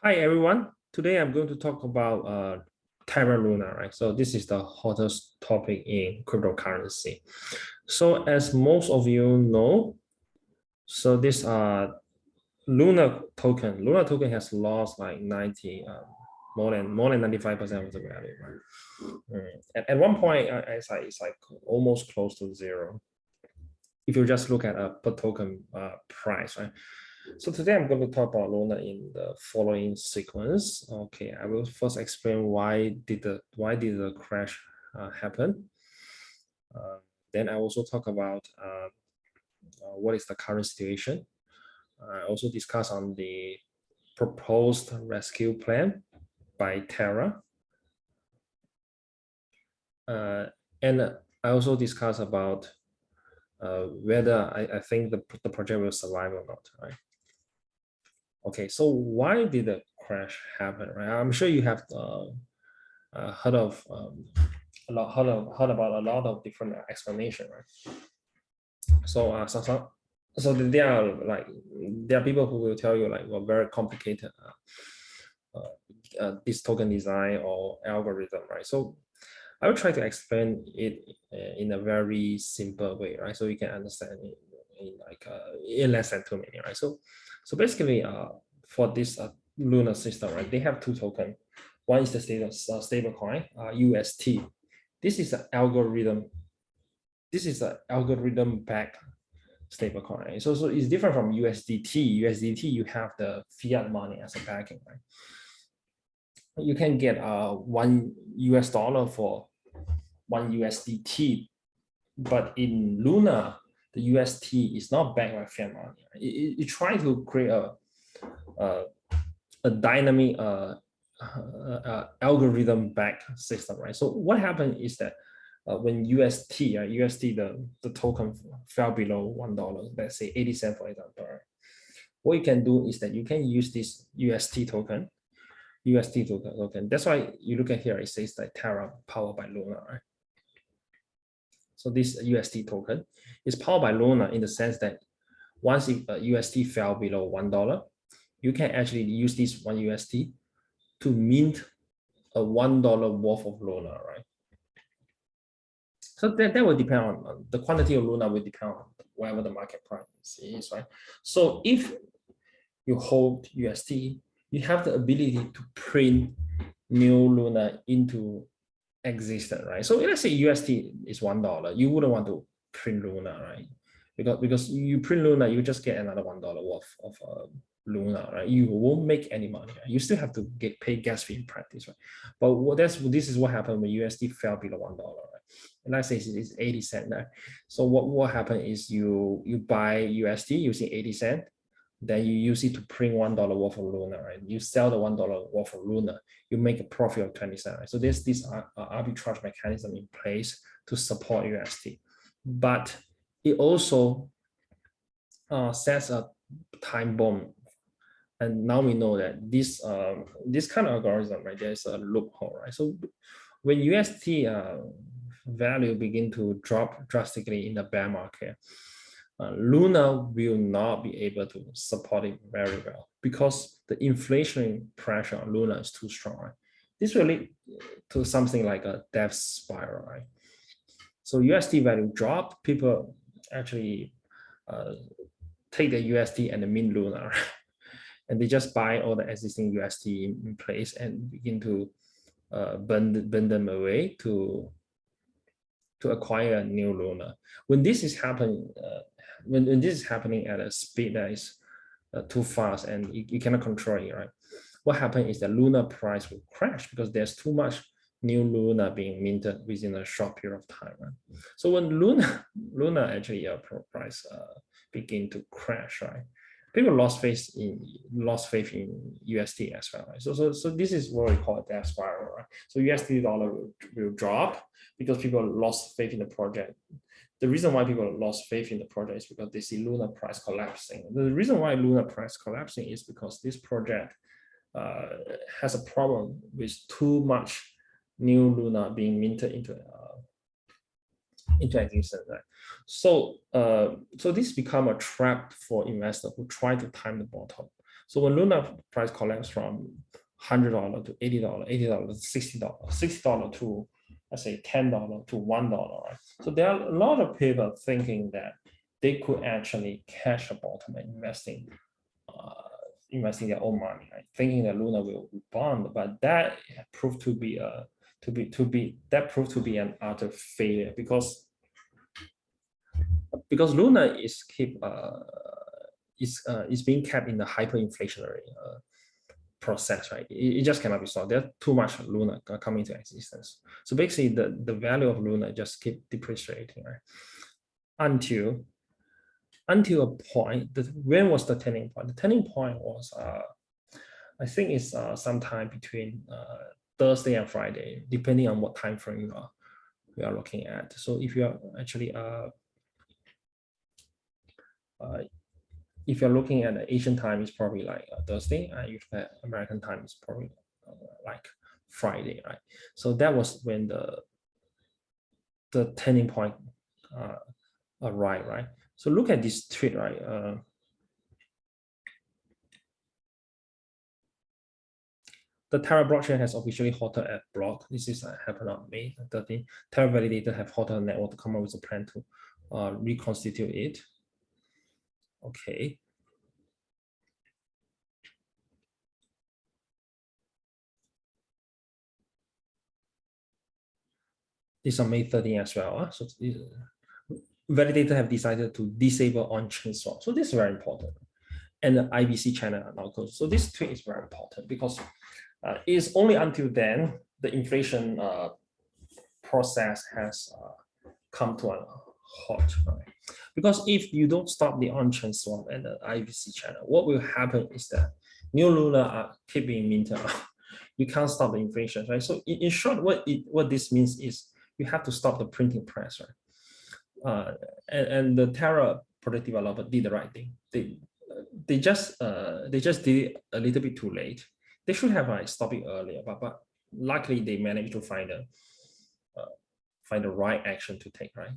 Hi everyone. Today I'm going to talk about Terra Luna, right? So this is the hottest topic in cryptocurrency. So as most of you know, so this Luna token. Luna token has lost like 90, more than 95% of the value, right? At one point, it's like almost close to zero. If you just look at a per token price, right? So today I'm going to talk about Luna in the following sequence. Okay, I will first explain why did the crash happen. Uh, then I also talk about what is the current situation. I also discuss on the proposed rescue plan by Terra. Uh, and I also discuss about whether I think the project will survive or not, right? Okay, so why did the crash happen, right? I'm sure you have heard of heard about a lot of different explanation, right? So there are people who will tell you like very complicated this token design or algorithm, right? So I will try to explain it in a very simple way, right? So you can understand it in like in less than 2 minutes, right? So basically, for this Luna system, right, they have two tokens. One is the stable coin, UST. This is an algorithm. This is an algorithm-backed stablecoin. Right? So it's different from USDT. USDT, you have the fiat money as a backing, right? You can get $1 for one USDT, but in Luna, the UST is not backed by fiat money. Right? It tries to create a dynamic algorithm-backed system, right? So what happened is that when UST, the token fell below $1, let's say 80 cents, for example, right? What you can do is that you can use this UST token. That's why you look at here, it says like Terra powered by Luna, right? So this UST token is powered by Luna in the sense that once UST fell below $1, you can actually use this one UST to mint a $1 worth of Luna, right? So that will depend on the quantity of Luna will depend on whatever the market price is, right? So if you hold UST, you have the ability to print new Luna into existence, right? So let's say UST is $1, you wouldn't want to print Luna, right? Because you print Luna, you just get another $1 worth of Luna, right? You won't make any money. Right? You still have to pay gas fee in practice, right? But this is what happened when USD fell below $1, right? And let's say it's 80 cents. Right? So what happened is you buy USD using 80 cents, then you use it to print $1 worth of Luna, right? You sell the $1 worth of Luna, you make a profit of 20 cents. Right? So there's this arbitrage mechanism in place to support USD, but it also sets a time bomb. And now we know that this kind of algorithm, right? There's a loophole, right? So when UST value begin to drop drastically in the bear market, Luna will not be able to support it very well because the inflation pressure on Luna is too strong. Right? This will lead to something like a death spiral, right? So USD value drop, people actually take the USD and the mint Luna, right? And they just buy all the existing USD in place and begin to burn them away to acquire a new Luna. When this is happening, when this is happening at a speed that is too fast and you cannot control it, right? What happens is the Luna price will crash because there's too much new Luna being minted within a short period of time. Right? So when Luna actually price begin to crash, right? People lost faith in USD as well. Right? So this is what we call a death spiral. Right? So USD dollar will drop because people lost faith in the project. The reason why people lost faith in the project is because they see Luna price collapsing. The reason why Luna price collapsing is because this project has a problem with too much new Luna being minted into into existence, right? So so this become a trap for investors who try to time the bottom. So when Luna price collapsed from $100 to $80, $80 to $60, $60 to, let's say, $10 to $1, right? So there are a lot of people thinking that they could actually cash a bottom and investing their own money, right? Thinking that Luna will rebound, but that proved to be an utter failure because Luna is being kept in the hyperinflationary process, right? It just cannot be solved. There's too much Luna coming into existence. So basically, the value of Luna just keep depreciating, right? Until a point. When was the turning point? The turning point was, I think it's sometime between Thursday and Friday, depending on what time frame we are looking at. So if you are actually if you're looking at the Asian time, it's probably like Thursday, and if the American time, it's probably like Friday, right? So that was when the turning point arrived, right? So look at this tweet, right? The Terra blockchain has officially halted at block. This is happened on May 13. Terra validator have halted the network to come up with a plan to reconstitute it. Okay. This is on May 13 as well. So validator have decided to disable on-chain swap. So this is very important. And the IBC channel are now closed. So this tweet is very important because it's only until then the inflation process has come to a halt. Right? Because if you don't stop the on-chain swap and the IBC channel, what will happen is that new Luna are keep being minted. You can't stop the inflation, right? So in short, what this means is you have to stop the printing press, right? And the Terra project developer did the right thing. They just did it a little bit too late. They should have stopped it earlier, but luckily they managed to find the right action to take, right?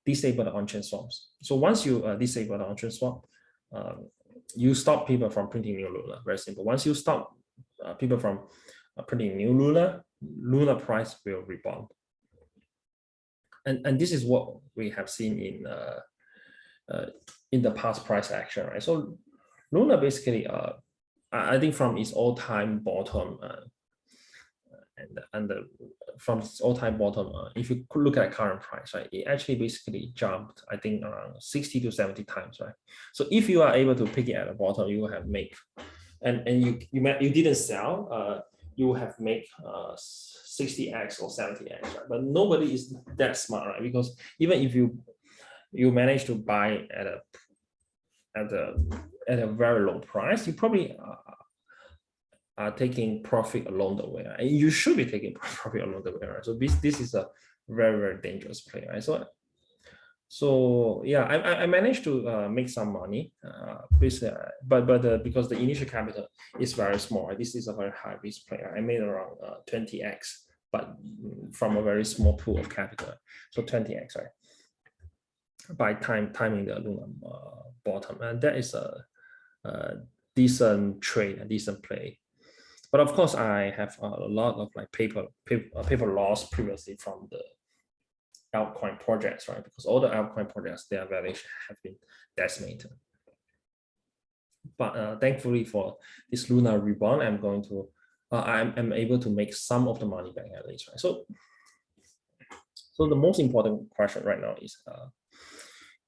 Disable the on-chain swaps. So once you disable the on-chain swap, you stop people from printing new Luna. Very simple. Once you stop people from printing new Luna price will rebound. And this is what we have seen in the past price action, right? So Luna basically, I think from its all-time bottom, from its all-time bottom, if you look at current price, right, it actually basically jumped, I think, around 60 to 70 times, right? So if you are able to pick it at the bottom, you will have make, and you didn't sell, you will have make 60x or 70x, right? But nobody is that smart, right? Because even if you manage to buy at a very low price, you probably are taking profit along the way, right? And you should be taking profit along the way, right? So this is a very, very dangerous play, right? So yeah, I managed to make some money, but because the initial capital is very small, right? This is a very high risk play. I made around 20x, but from a very small pool of capital, so 20x, right? By timing the Luna bottom, and that is a decent trade, a decent play. But of course, I have a lot of like paper loss previously from the altcoin projects, right? Because all the altcoin projects, their valuation have been decimated. But thankfully for this Luna rebound, I'm able to make some of the money back at least, right? So the most important question right now is,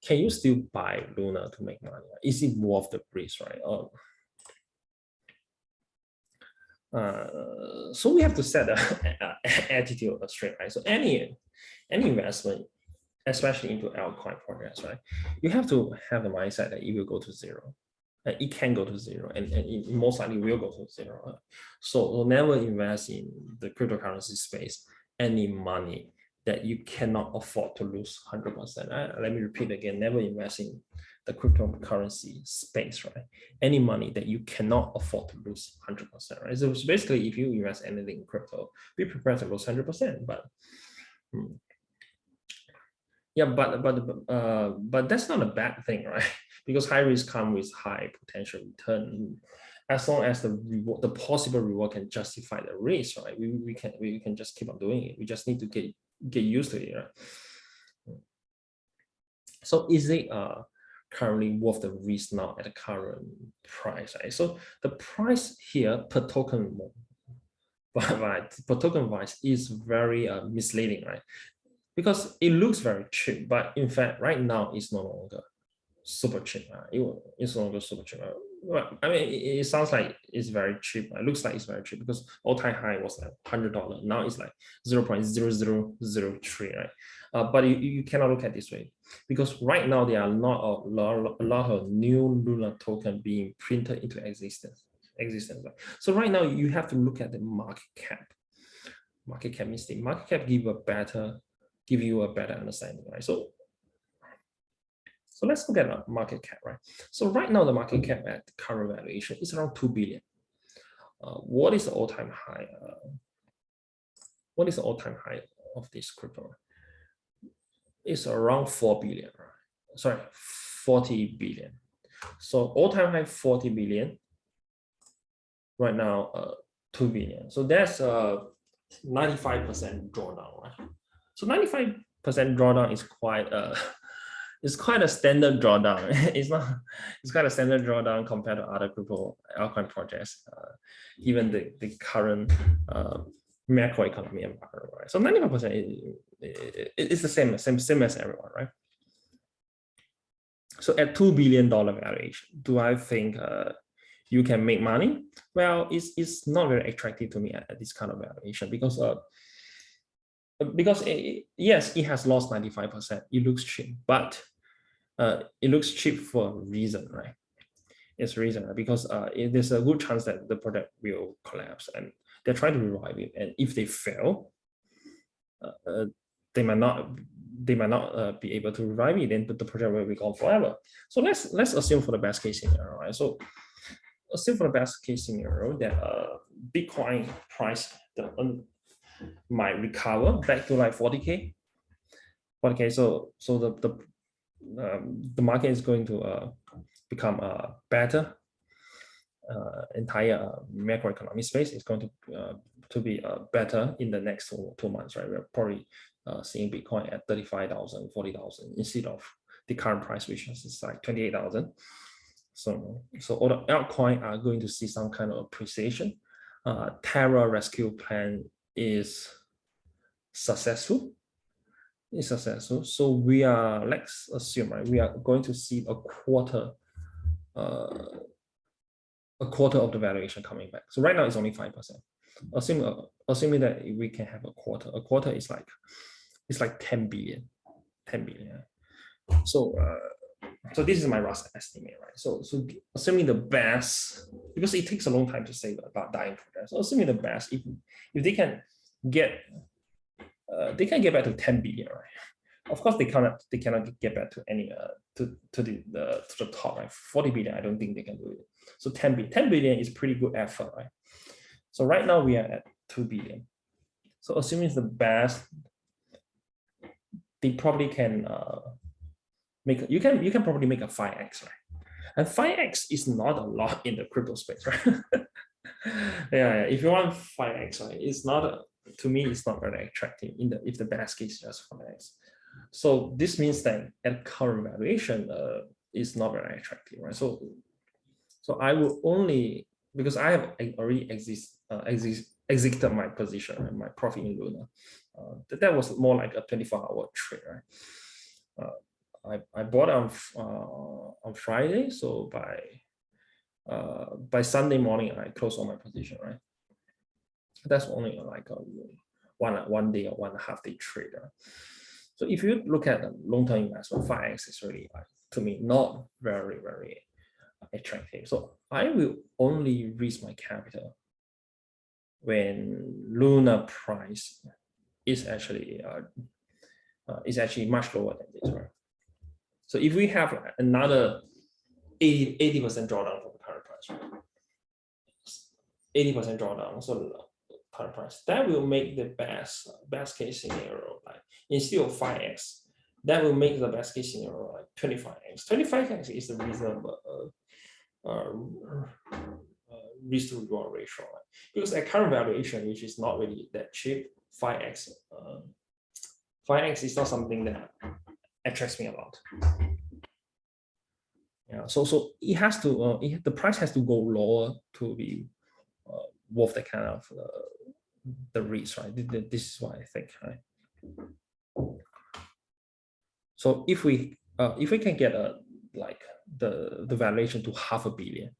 can you still buy Luna to make money? Is it worth the risk, right? So we have to set the attitude straight, right? So any investment, especially into altcoin projects, right? You have to have the mindset that it will go to zero. It can go to zero, and it most likely will go to zero. Right? So we'll never invest in the cryptocurrency space any money that you cannot afford to lose 100%. Let me repeat again, never invest in the cryptocurrency space, right? Any money that you cannot afford to lose 100%, right? So basically, if you invest anything in crypto, be prepared to lose 100%. But Yeah, but that's not a bad thing, right? Because high risk come with high potential return. As long as the reward, the possible reward can justify the risk, right? We can just keep on doing it. We just need to get used to it, right? So is it currently worth the risk now at the current price, right? So the price here per token per token wise is very misleading, right? Because it looks very cheap, but in fact, right now it's no longer super cheap. It's no longer super cheap. Well, I mean, it sounds like it's very cheap. It looks like it's very cheap because all-time high was like $100. Now it's like 0.0003, right? But you cannot look at it this way because right now there are not a lot of new Luna token being printed into existence. Right? So right now you have to look at the market cap. Market cap means the market cap give you a better understanding, right? So let's look at the market cap, right? So right now the market cap at current valuation is around 2 billion. What is the all-time high? What is the all-time high of this crypto? It's around 4 billion, right? Sorry, 40 billion. So all-time high 40 billion. Right now, 2 billion. So that's 95% drawdown, right? So 95% drawdown is quite it's quite a standard drawdown. It's quite a standard drawdown compared to other crypto altcoin projects, given the current macroeconomy environment, right? So 95% is the same as everyone, right? So at $2 billion valuation, do I think you can make money? Well, it's not very attractive to me at this kind of valuation because yes, it has lost 95%. It looks cheap, but it looks cheap for a reason, right? It's a reason, right? Because there's a good chance that the project will collapse, and they're trying to revive it. And if they fail, they might not be able to revive it. Then the project will be gone forever. So let's assume for the best case scenario, right? So assume for the best case scenario that Bitcoin price might recover back to like 40K. 40K. So the market is going to become better. Entire macroeconomic space is going to be better in the next 2 months, right? We're probably seeing Bitcoin at 35,000, 40,000 instead of the current price, which is like 28,000. So all the altcoin are going to see some kind of appreciation. Terra rescue plan is successful. So we are, let's assume, right, we are going to see a quarter of the valuation coming back. So right now it's only 5%. Assuming that we can have a quarter is like, it's like 10 billion. So this is my rough estimate, right? So assuming the best, because it takes a long time to save about dying projects. So assuming the best, if they can get back to 10 billion, right? Of course, they cannot get back to any to the top, right? 40 billion, I don't think they can do it. So 10 billion is pretty good effort, right? So right now we are at 2 billion. So assuming it's the best, they probably can you can probably make a 5x, right? And 5x is not a lot in the crypto space, right? yeah, if you want 5x, right, it's not to me, it's not very attractive if the best case is just 5x. So this means that at current valuation, is not very attractive, right? So I will only, because I have already exited my position, right, my profit in Luna. That was more like a 24-hour trade, right? I bought on Friday, so by Sunday morning I closed all my position, right? That's only like a one day or 1.5 day trade. Right? So if you look at the long-term investment, 5x is really, to me, not very attractive. So I will only risk my capital when Luna price is actually much lower than this, right? So if we have another 80% drawdown from the current price, right? 80% drawdown, so current price, that will make the best case scenario, like instead of 5x, that will make the best case scenario like 25x. 25x is a reasonable risk to reward ratio, right? Because at current valuation, which is not really that cheap, 5x, 5x is not something that attracts me a lot. Yeah, so it has to the price has to go lower to be worth the kind of the risk, right? This is what I think, right? So if we can get like the valuation to $500 million,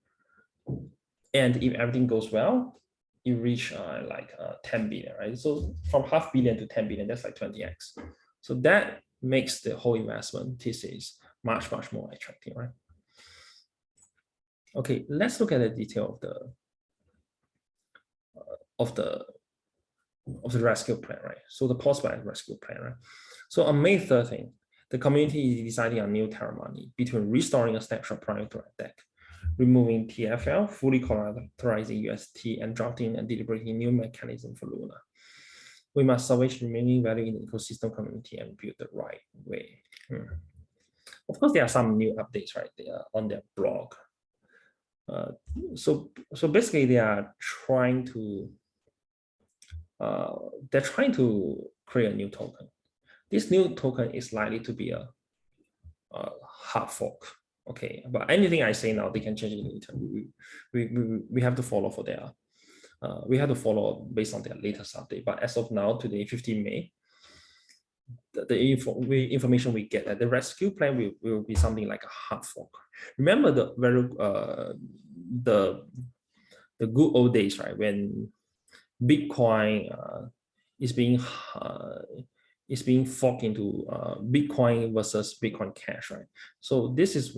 and if everything goes well, you reach like 10 billion, right? So from $500 million to 10 billion, that's like 20x. So that makes the whole investment thesis much more attractive, right? Okay, let's look at the detail of the rescue plan, right? So the post-buy rescue plan, right? So on May 13th, the community is deciding on new Terra money between restoring a snapshot prior to attack, removing TFL, fully collateralizing UST, and drafting and deliberating new mechanism for Luna. We must salvage remaining value in the ecosystem community and build the right way. Of course, there are some new updates, right? They are on their blog. So basically, they are trying to create a new token. This new token is likely to be a hard fork. Okay, but anything I say now, they can change it later. We have to follow for their. We have to follow based on their latest update. But as of now, today, 15 May, the information we get that the rescue plan will be something like a hard fork. Remember the good old days, right? When Bitcoin is being forked into Bitcoin versus Bitcoin Cash, right? So this is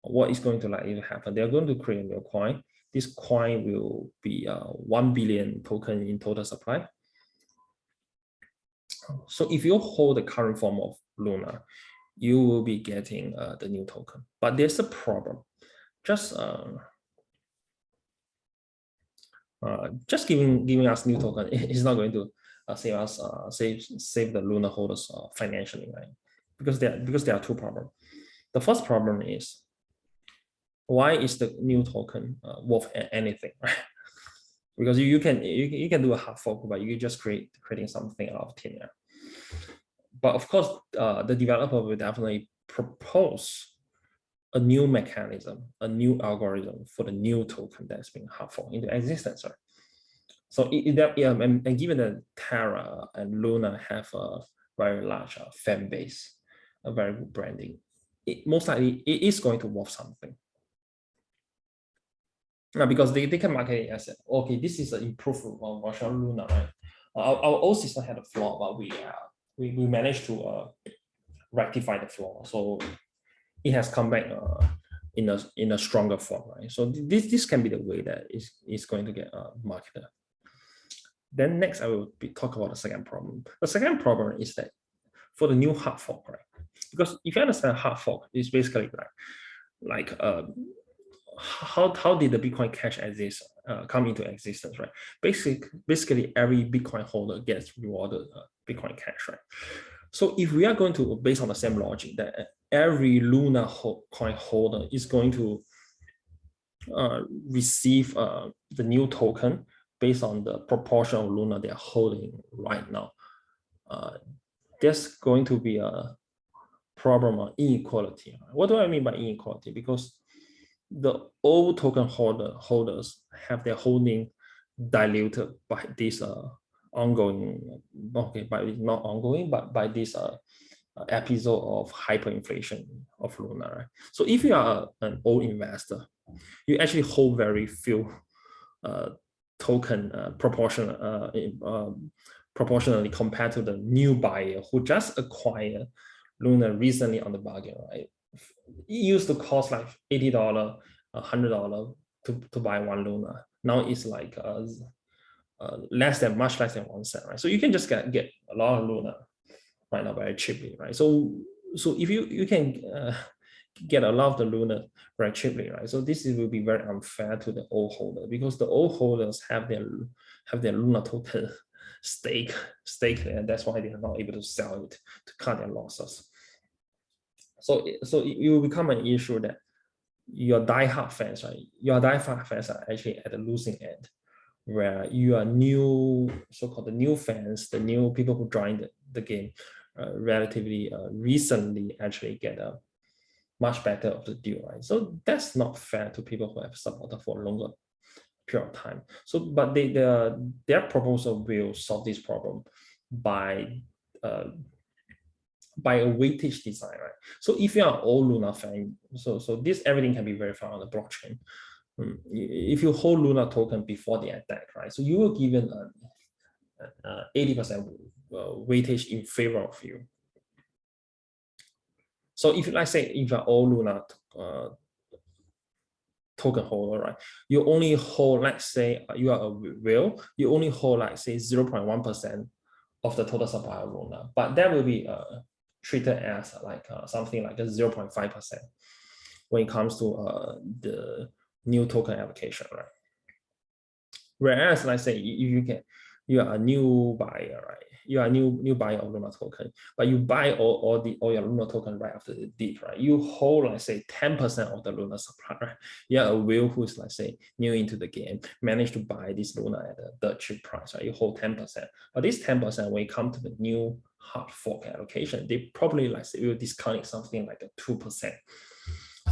what is going to likely happen. They are going to create a new coin. This coin will be 1 billion token in total supply. So if you hold the current form of Luna, you will be getting the new token. But there's a problem. Just giving us new token is not going to save us save the Luna holders financially, right? Because there are two problems. The first problem is, why is the new token worth anything, right? Because you can do a hard fork, but you just creating something out of thin air. But of course, the developer will definitely propose a new mechanism, a new algorithm for the new token that's being hard forked into existence, right? So and given that Terra and Luna have a very large fan base, a very good branding, most likely it is going to worth something. Because they can market it as, okay, this is an improved version of Luna, right? Our old system had a flaw, but we managed to rectify the flaw. So it has come back in a stronger form, right? So this can be the way that is going to get marketed. Then next, I will talk about the second problem. The second problem is that for the new hard fork, right? Because if you understand hard fork, it's basically like how did the Bitcoin Cash come into existence, right? Basically every Bitcoin holder gets rewarded Bitcoin Cash, right? So if we are going to, based on the same logic, that every Luna coin holder is going to receive the new token based on the proportion of Luna they're holding right now, there's going to be a problem of inequality. What do I mean by inequality? Because the old token holders have their holding diluted by this ongoing, not ongoing, but by this episode of hyperinflation of Luna, right? So if you are an old investor, you actually hold very few token proportionally compared to the new buyer who just acquired Luna recently on the bargain, right? It used to cost like $80, $100 to buy one Luna. Now it's like much less than 1 cent, right? So you can just get a lot of Luna right now very cheaply, right? So if you can get a lot of the Luna very cheaply, right? So this will be very unfair to the old holder, because the old holders have their Luna token stake, and that's why they are not able to sell it to cut their losses. So it will become an issue that your die-hard fans, right? Your die-hard fans are actually at the losing end, where you are new, so-called the new fans, the new people who joined the game relatively recently actually get a much better of the deal, right? So that's not fair to people who have supported for a longer period of time. So, but their proposal will solve this problem by a weightage design, right? So if you are all Luna fan, so this everything can be verified on the blockchain. If you hold Luna token before the attack, right? So you will given 80% weightage in favor of you. So if, let's say, if you're all Luna token holder, right? You only hold, let's say, you are a whale, you only hold, like, say, 0.1% of the total supply of Luna, but that will be treated as like something like a 0.5% when it comes to the new token allocation, right? Whereas, let's say, if you are a new buyer, right? You are a new buyer of Luna token, but you buy all your Luna token right after the dip, right? You hold, let's say, 10% of the Luna supply, right? You are a whale who's, let's say, new into the game, managed to buy this Luna at a dirt cheap price, right? You hold 10%. But this 10%, when it comes to the new hard fork allocation, they probably, like, say, will discount it something like a 2%.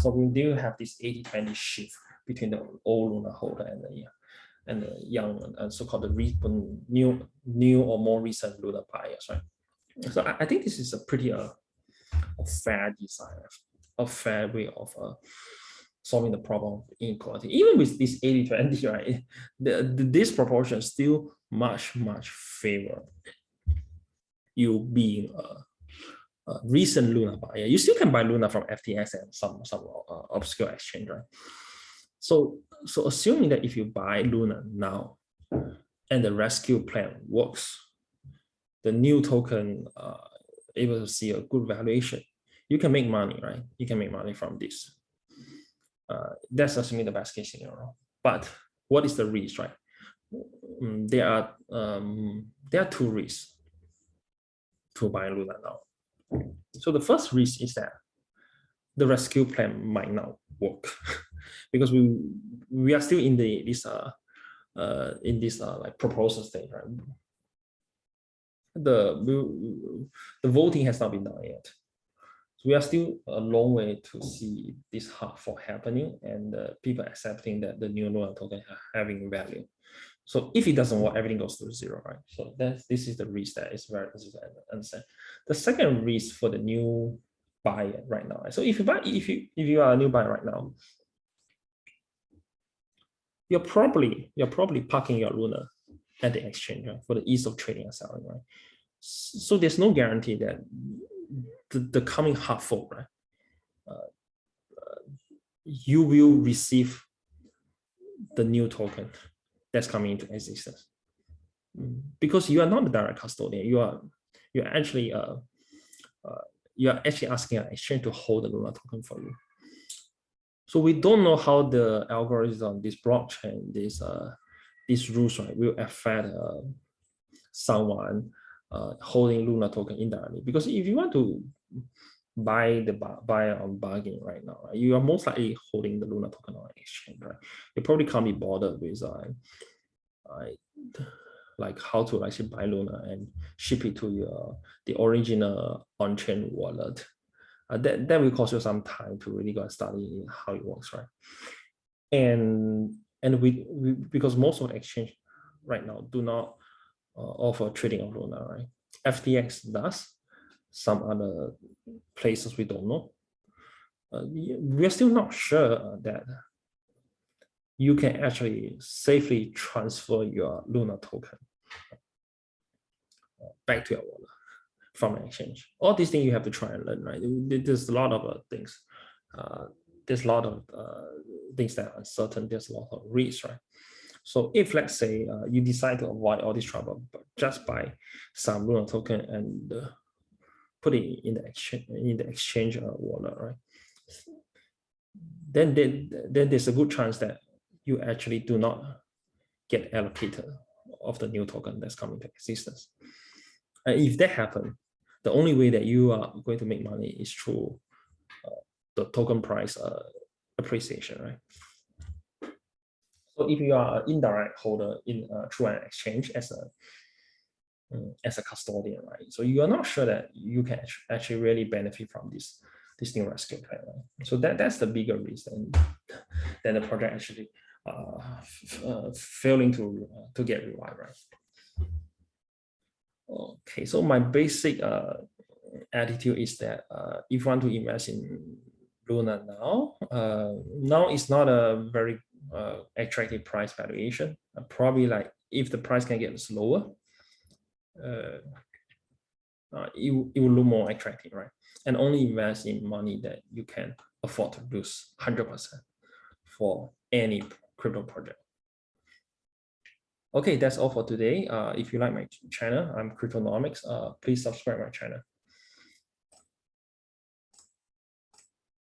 So we do have this 80-20 shift between the old Luna holder and the young and so-called the new or more recent Luna buyers, right? So I think this is a pretty a fair design, a fair way of solving the problem of inequality. Even with this 80-20, right, this proportion still much favor you being a recent Luna buyer. You still can buy Luna from FTX and some obscure exchange, right? So assuming that if you buy Luna now and the rescue plan works, the new token able to see a good valuation, you can make money, right? You can make money from this. That's assuming the best case scenario. But what is the risk, right? There are two risks to buy Luna now. So the first risk is that the rescue plan might not work because we are still in this like proposal stage, right? The voting has not been done yet. So we are still a long way to see this hard fork happening and people accepting that the new Luna token having value. So if it doesn't work, everything goes to zero, right? So this is the risk that is very easy to understand. The second risk for the new buyer right now. So if you are a new buyer right now, you're probably parking your Luna at the exchange, right, for the ease of trading and selling, right? So there's no guarantee that the coming hard fork, right, you will receive the new token that's coming into existence, because you are not the direct custodian. You're actually asking an exchange to hold the Luna token for you. So we don't know how the algorithm, this blockchain, these rules, right, will affect someone holding Luna token indirectly. Because if you want to buy on bargain right now, right, you are most likely holding the Luna token on exchange, right? You probably can't be bothered with like how to actually buy Luna and ship it to the original on-chain wallet. That will cost you some time to really go and study how it works, right? And we because most of the exchange right now do not offer trading of Luna, right? FTX does. Some other places we don't know. We are still not sure that you can actually safely transfer your Luna token back to your wallet from an exchange. All these things you have to try and learn, right? There's a lot of things. There's a lot of things that are uncertain. There's a lot of risks, right? So if, let's say, you decide to avoid all this trouble, but just buy some Luna token and put it in the exchange wallet, right? Then there's a good chance that you actually do not get allocated of the new token that's coming to existence. And if that happens, the only way that you are going to make money is through the token price appreciation, right? So if you are an indirect holder in through an exchange as a custodian, right? So you are not sure that you can actually really benefit from this new rescue plan, right? So that's the bigger reason than the project actually failing to get revived, right? Okay, so my basic attitude is that if you want to invest in Luna now, now it's not a very attractive price valuation. Probably like if the price can get slower, it will look more attractive, right? And only invest in money that you can afford to lose 100% for any crypto project. Okay, that's all for today. If you like my channel, I'm Cryptonomics. Please subscribe my channel.